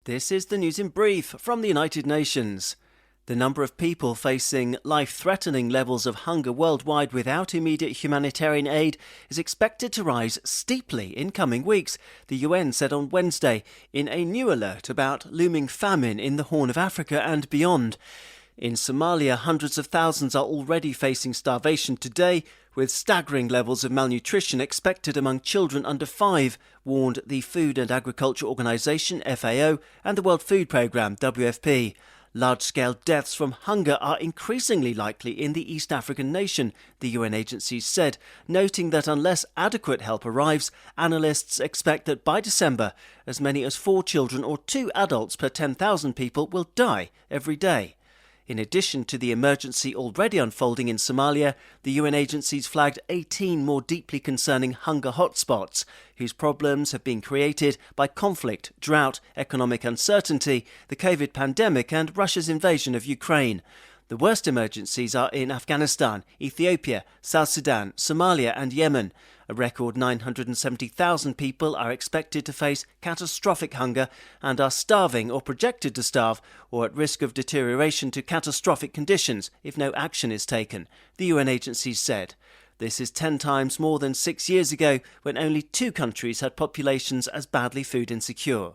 This is the news in brief from the United Nations. The number of people facing life-threatening levels of hunger worldwide without immediate humanitarian aid is expected to rise steeply in coming weeks, the UN said on Wednesday, in a new alert about looming famine in the Horn of Africa and beyond. In Somalia, hundreds of thousands are already facing starvation today, with staggering levels of malnutrition expected among children under 5, warned the Food and Agriculture Organization (FAO) and the World Food Programme (WFP). Large-scale deaths from hunger are increasingly likely in the East African nation, the UN agencies said, noting that unless adequate help arrives, analysts expect that by December, as many as 4 children or 2 adults per 10,000 people will die every day. In addition to the emergency already unfolding in Somalia, the UN agencies flagged 18 more deeply concerning hunger hotspots, whose problems have been created by conflict, drought, economic uncertainty, the COVID pandemic and Russia's invasion of Ukraine. The worst emergencies are in Afghanistan, Ethiopia, South Sudan, Somalia and Yemen. A record 970,000 people are expected to face catastrophic hunger and are starving or projected to starve or at risk of deterioration to catastrophic conditions if no action is taken, the UN agencies said. This is 10 times more than 6 years ago when only 2 countries had populations as badly food insecure.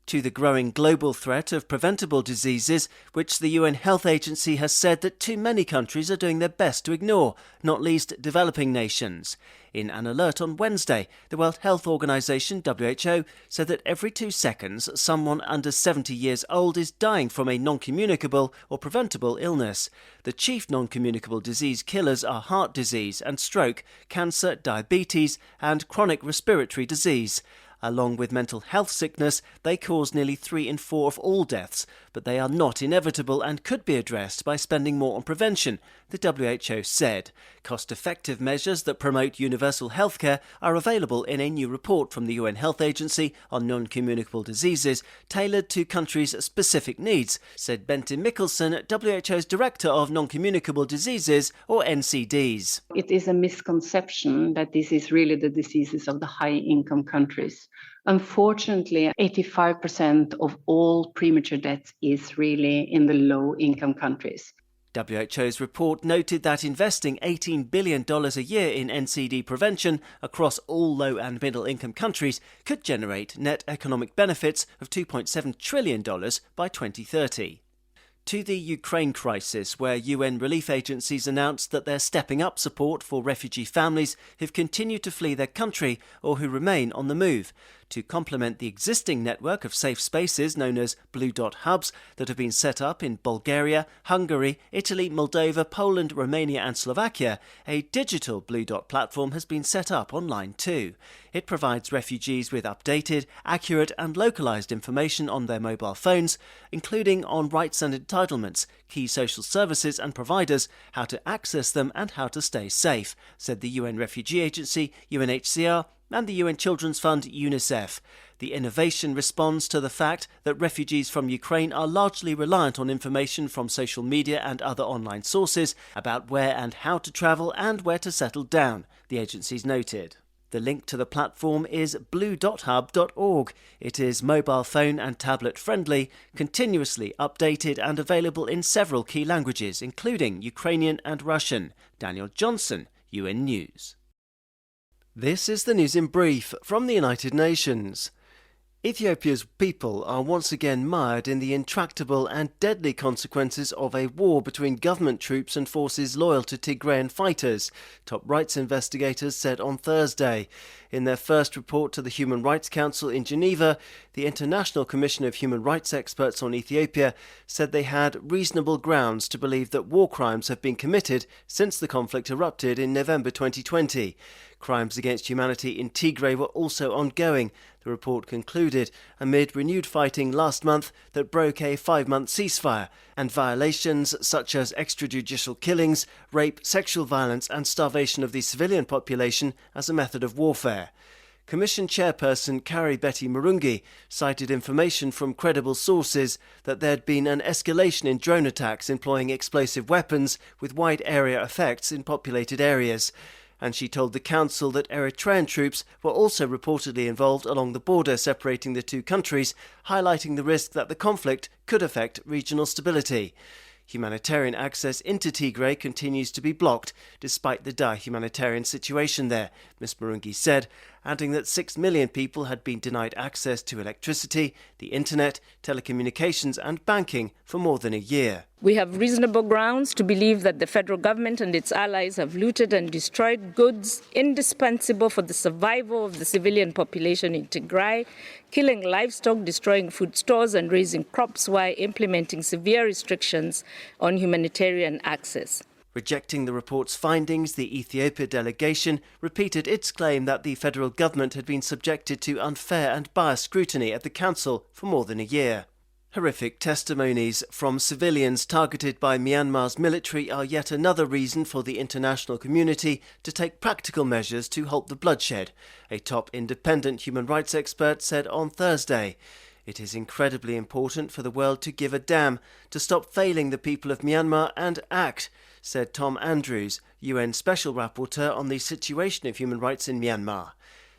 To the growing global threat of preventable diseases, which the UN Health Agency has said that too many countries are doing their best to ignore, not least developing nations. In an alert on Wednesday, the World Health Organization (WHO) said that every 2 seconds someone under 70 years old is dying from a non-communicable or preventable illness. The chief non-communicable disease killers are heart disease and stroke, cancer, diabetes and chronic respiratory disease. Along with mental health sickness, they cause nearly 3 in 4 of all deaths, but they are not inevitable and could be addressed by spending more on prevention, the WHO said. Cost-effective measures that promote universal healthcare are available in a new report from the UN Health Agency on non-communicable diseases, tailored to countries' specific needs, said Bente Mikkelsen, WHO's Director of Non-Communicable Diseases, or NCDs. It is a misconception that this is really the diseases of the high-income countries. Unfortunately, 85% of all premature deaths is really in the low-income countries. WHO's report noted that investing $18 billion a year in NCD prevention across all low and middle income countries could generate net economic benefits of $2.7 trillion by 2030. To the Ukraine crisis, where UN relief agencies announced that they're stepping up support for refugee families who've continued to flee their country or who remain on the move, to complement the existing network of safe spaces known as Blue Dot hubs that have been set up in Bulgaria, Hungary, Italy, Moldova, Poland, Romania and Slovakia. A digital Blue Dot platform has been set up online too. It provides refugees with updated, accurate and localised information on their mobile phones, including on rights and entitlements, key social services and providers, how to access them and how to stay safe, said the UN Refugee Agency, UNHCR, and the UN Children's Fund UNICEF. The innovation responds to the fact that refugees from Ukraine are largely reliant on information from social media and other online sources about where and how to travel and where to settle down, the agencies noted. The link to the platform is blue.hub.org. It is mobile phone and tablet friendly, continuously updated and available in several key languages, including Ukrainian and Russian. Daniel Johnson, UN News. This is the news in brief from the United Nations. Ethiopia's people are once again mired in the intractable and deadly consequences of a war between government troops and forces loyal to Tigrayan fighters, top rights investigators said on Thursday. In their first report to the Human Rights Council in Geneva, the International Commission of Human Rights Experts on Ethiopia said they had reasonable grounds to believe that war crimes have been committed since the conflict erupted in November 2020. Crimes against humanity in Tigray were also ongoing, the report concluded, amid renewed fighting last month that broke a 5-month ceasefire, and violations such as extrajudicial killings, rape, sexual violence and starvation of the civilian population as a method of warfare. Commission chairperson Kari Betty Murungi cited information from credible sources that there had been an escalation in drone attacks employing explosive weapons with wide area effects in populated areas, And she told the council that Eritrean troops were also reportedly involved along the border separating the two countries, highlighting the risk that the conflict could affect regional stability. Humanitarian access into Tigray continues to be blocked, despite the dire humanitarian situation there, Ms Murungi said, adding that 6 million people had been denied access to electricity, the internet, telecommunications and banking for more than a year. We have reasonable grounds to believe that the federal government and its allies have looted and destroyed goods indispensable for the survival of the civilian population in Tigray, killing livestock, destroying food stores and raising crops while implementing severe restrictions on humanitarian access. Rejecting the report's findings, the Ethiopia delegation repeated its claim that the federal government had been subjected to unfair and biased scrutiny at the council for more than a year. Horrific testimonies from civilians targeted by Myanmar's military are yet another reason for the international community to take practical measures to halt the bloodshed, a top independent human rights expert said on Thursday. It is incredibly important for the world to give a damn, to stop failing the people of Myanmar and act, said Tom Andrews, UN Special Rapporteur on the situation of human rights in Myanmar.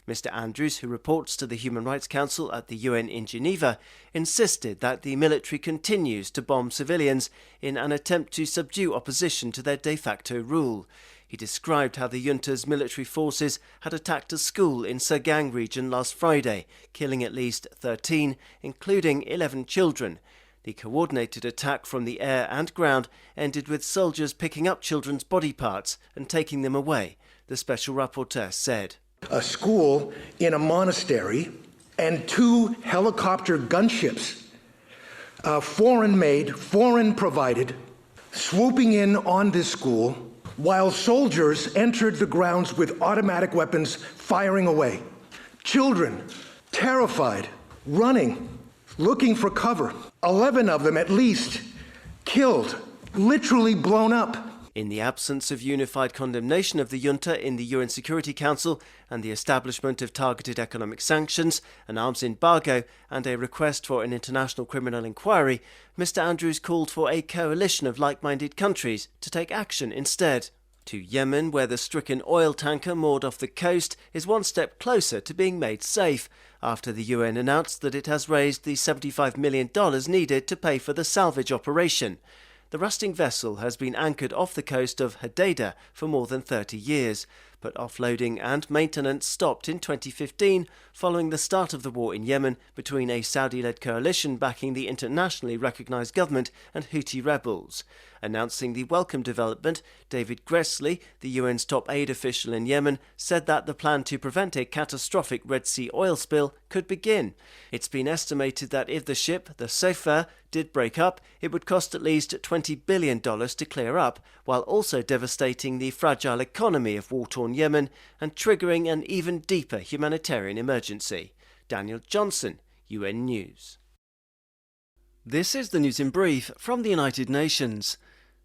Mr Andrews, who reports to the Human Rights Council at the UN in Geneva, insisted that the military continues to bomb civilians in an attempt to subdue opposition to their de facto rule. He described how the junta's military forces had attacked a school in Sagang region last Friday, killing at least 13, including 11 children. The coordinated attack from the air and ground ended with soldiers picking up children's body parts and taking them away, the Special Rapporteur said. A school in a monastery and 2 helicopter gunships, foreign-made, foreign-provided, swooping in on this school while soldiers entered the grounds with automatic weapons firing away. Children, terrified, running, looking for cover. 11 of them at least killed, literally blown up. In the absence of unified condemnation of the junta in the UN Security Council and the establishment of targeted economic sanctions, an arms embargo and a request for an international criminal inquiry, Mr Andrews called for a coalition of like-minded countries to take action instead. To Yemen, where the stricken oil tanker moored off the coast is one step closer to being made safe, after the UN announced that it has raised the $75 million needed to pay for the salvage operation. The rusting vessel has been anchored off the coast of Hodeidah for more than 30 years, but offloading and maintenance stopped in 2015 following the start of the war in Yemen between a Saudi-led coalition backing the internationally recognised government and Houthi rebels. Announcing the welcome development, David Gressly, the UN's top aid official in Yemen, said that the plan to prevent a catastrophic Red Sea oil spill could begin. It's been estimated that if the ship, the Sefer, did break up, it would cost at least $20 billion to clear up, while also devastating the fragile economy of war-torn Yemen and triggering an even deeper humanitarian emergency. Daniel Johnson, UN News. This is the news in brief from the United Nations.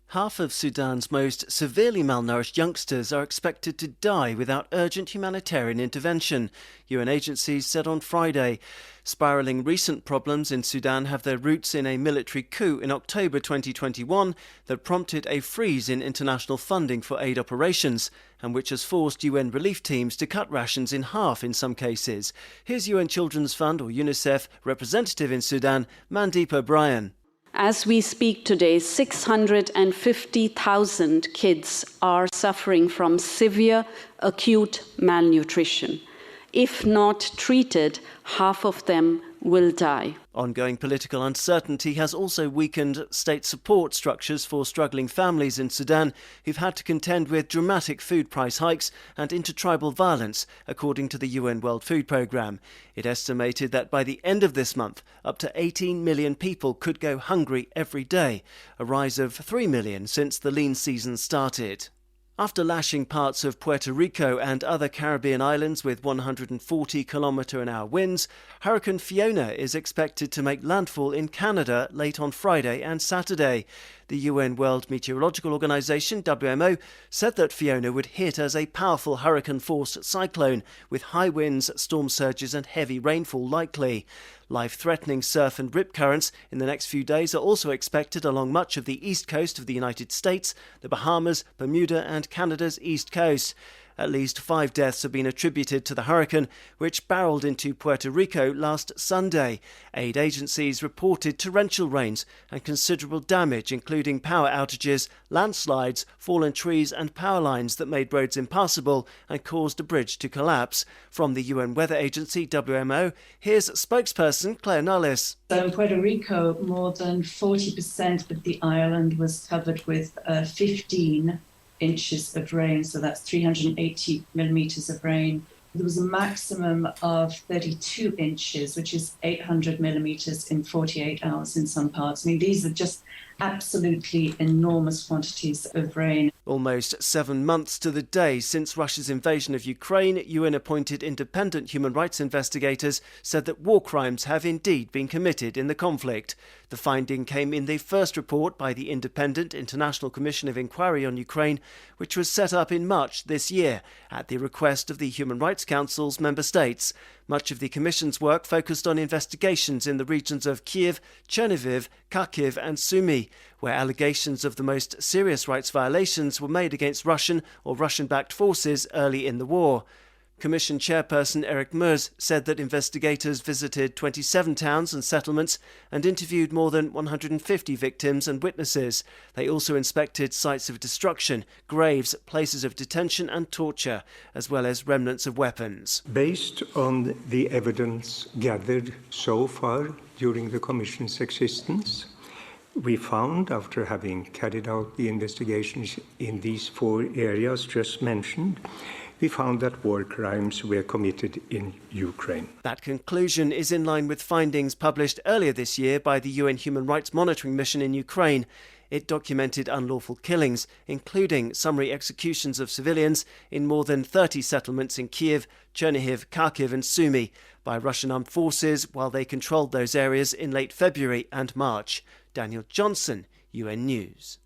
Half of Sudan's most severely malnourished youngsters are expected to die without urgent humanitarian intervention, UN agencies said on Friday. Spiralling recent problems in Sudan have their roots in a military coup in October 2021 that prompted a freeze in international funding for aid operations, and which has forced UN relief teams to cut rations in half in some cases. Here's UN Children's Fund, or UNICEF, representative in Sudan, Mandeep O'Brien. As we speak today, 650,000 kids are suffering from severe acute malnutrition. If not treated, half of them will die. Ongoing political uncertainty has also weakened state support structures for struggling families in Sudan who've had to contend with dramatic food price hikes and intertribal violence, according to the UN World Food Programme. It estimated that by the end of this month, up to 18 million people could go hungry every day, a rise of 3 million since the lean season started. After lashing parts of Puerto Rico and other Caribbean islands with 140 km/h winds, Hurricane Fiona is expected to make landfall in Canada late on Friday and Saturday. The UN World Meteorological Organization, WMO, said that Fiona would hit as a powerful hurricane-force cyclone with high winds, storm surges and heavy rainfall likely. Life-threatening surf and rip currents in the next few days are also expected along much of the east coast of the United States, the Bahamas, Bermuda and Canada's east coast. At least 5 deaths have been attributed to the hurricane, which barreled into Puerto Rico last Sunday. Aid agencies reported torrential rains and considerable damage, including power outages, landslides, fallen trees and power lines that made roads impassable and caused a bridge to collapse. From the UN Weather Agency, WMO, here's spokesperson Claire Nullis. So in Puerto Rico, more than 40% of the island was covered with 15 inches of rain, so that's 380 millimetres of rain. There was a maximum of 32 inches, which is 800 millimetres in 48 hours in some parts. I mean, these are just absolutely enormous quantities of rain. Almost 7 months to the day since Russia's invasion of Ukraine, UN-appointed independent human rights investigators said that war crimes have indeed been committed in the conflict. The finding came in the first report by the Independent International Commission of Inquiry on Ukraine, which was set up in March this year at the request of the Human Rights Council's member states. Much of the Commission's work focused on investigations in the regions of Kiev, Chernihiv, Kharkiv and Sumy, where allegations of the most serious rights violations were made against Russian or Russian-backed forces early in the war. Commission chairperson Eric Mers said that investigators visited 27 towns and settlements and interviewed more than 150 victims and witnesses. They also inspected sites of destruction, graves, places of detention and torture, as well as remnants of weapons. Based on the evidence gathered so far during the Commission's existence, we found, after having carried out the investigations in these 4 areas just mentioned, we found that war crimes were committed in Ukraine. That conclusion is in line with findings published earlier this year by the UN Human Rights Monitoring Mission in Ukraine. It documented unlawful killings, including summary executions of civilians in more than 30 settlements in Kiev, Chernihiv, Kharkiv and Sumy by Russian armed forces while they controlled those areas in late February and March. Daniel Johnson, UN News.